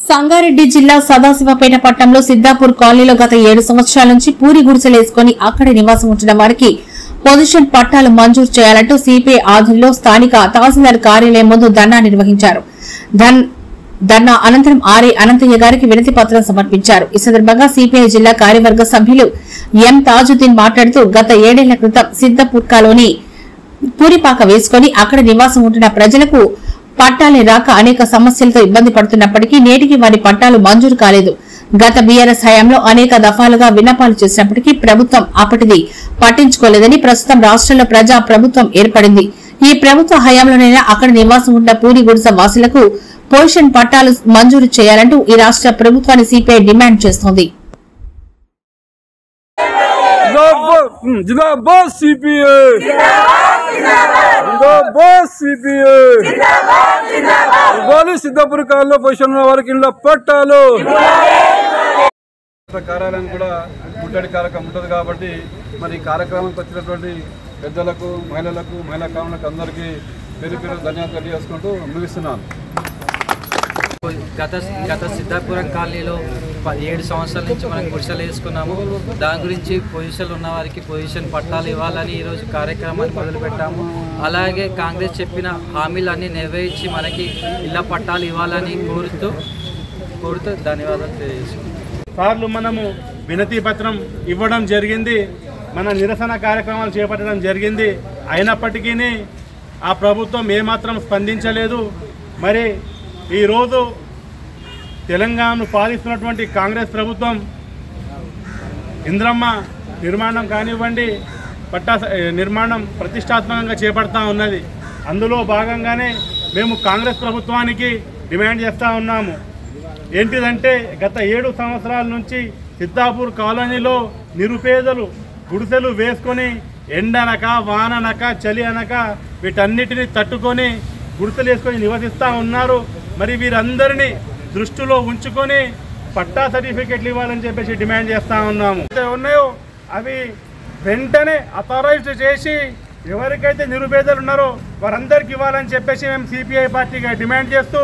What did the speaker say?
సంగారెడ్డి జిల్లా సదాశివపేట పట్టణంలో సిద్దాపూర్ కాలనీలో గత 7 సంవత్సరాల నుంచి పూరి గుడిసెలేసుకుని అక్కడే నివాసం ఉంటున్న వారికి పొజిషన్ పట్టాలు మంజూరు చేయాలంటూ సిపిఐ ఆధ్వర్యంలో స్థానిక తహసీల్దార్ కార్యాలయం ముందు ధర్నా నిర్వహించారు. ధర్నా అనంతరం ఆర్ఐ అనంతయ్య గారికి వినతి పత్రం సమర్పించారు. ఈ సందర్భంగా సిపిఐ జిల్లా కార్యవర్గ సభ్యులు ఎం తాజుద్దీన్ మాట్లాడుతూ గత 7 ఏళ్ల క్రితం సిద్దాపూర్ కాలనీ పూరిపాక వేసుకుని అక్కడ నివాసం ఉంటున్న ప్రజలకు పట్టాలే రాక అనేక సమస్యలతో ఇబ్బంది పడుతున్నప్పటికీ నేటికి వారి పట్టాలు మంజూరు కాలేదు. గత బీఆర్ఎస్ హయాంలో అనేక దఫాలుగా విన్నపాలు చేసినప్పటికీ ప్రభుత్వం అప్పటిది పట్టించుకోలేదని ప్రస్తుతం రాష్ట్రంలో ప్రజా ప్రభుత్వం ఏర్పడింది. ఈ ప్రభుత్వ హయాంలోనైనా అక్కడ నివాసం ఉన్న పూరి గుడిసె వాసులకు పొజిషన్ పట్టాలు మంజూరు చేయాలంటూ ఈ రాష్ట్ర ప్రభుత్వాన్ని సిపిఐ డిమాండ్ చేస్తోంది. సిద్దాపూర్ కాలంలో పొజిషన్ ఉన్న వారికి ఇళ్ళ పట్టాలు కార్యాలయం కూడా ముట్టడి కార్యక్రమం ఉంటుంది కాబట్టి మరి ఈ కార్యక్రమానికి వచ్చినటువంటి పెద్దలకు మహిళలకు మహిళా కాములకు అందరికీ పేరు పేరు ధన్యవాదాలు తెలియజేసుకుంటూ ముగిస్తున్నాను. గత సిద్దాపురం కాలనీలో 7 సంవత్సరాల నుంచి మనం గుడిసెలు వేసుకున్నాము. దాని గురించి పొజిషన్లు ఉన్న వారికి పొజిషన్ పట్టాలు ఇవ్వాలని ఈరోజు కార్యక్రమాన్ని మొదలుపెట్టాము. అలాగే కాంగ్రెస్ చెప్పిన హామీలన్నీ నెరవేర్చి మనకి ఇళ్ల పట్టాలు ఇవ్వాలని కోరుతూ ధన్యవాదాలు తెలియజేస్తున్నాం. సార్లు మనము వినతి పత్రం ఇవ్వడం జరిగింది, మన నిరసన కార్యక్రమాలు చేపట్టడం జరిగింది. అయినప్పటికీ ఆ ప్రభుత్వం ఏమాత్రం స్పందించలేదు. మరి ఈరోజు తెలంగాణను పాలిస్తున్నటువంటి కాంగ్రెస్ ప్రభుత్వం ఇంద్రమ్మ నిర్మాణం కానివ్వండి, పట్టా నిర్మాణం ప్రతిష్టాత్మకంగా చేపడతా ఉన్నది. అందులో భాగంగానే మేము కాంగ్రెస్ ప్రభుత్వానికి డిమాండ్ చేస్తూ ఉన్నాము. ఏంటిదంటే గత 7 సంవత్సరాల నుంచి సిద్దాపూర్ కాలనీలో నిరుపేదలు గుడిసెలు వేసుకొని ఎండనక వాననక చలి అనక వీటన్నిటిని తట్టుకొని గుడిసెలు వేసుకొని నివసిస్తూ ఉన్నారు. మరి వీరందరినీ దృష్టిలో ఉంచుకొని పట్టా సర్టిఫికెట్లు ఇవ్వాలని చెప్పేసి డిమాండ్ చేస్తూ ఉన్నాము. ఉన్నాయో అవి వెంటనే అథారైజ్ చేసి ఎవరికైతే నిరుపేదలు ఉన్నారో వారందరికీ ఇవ్వాలని చెప్పేసి మేము సిపిఐ పార్టీగా డిమాండ్ చేస్తూ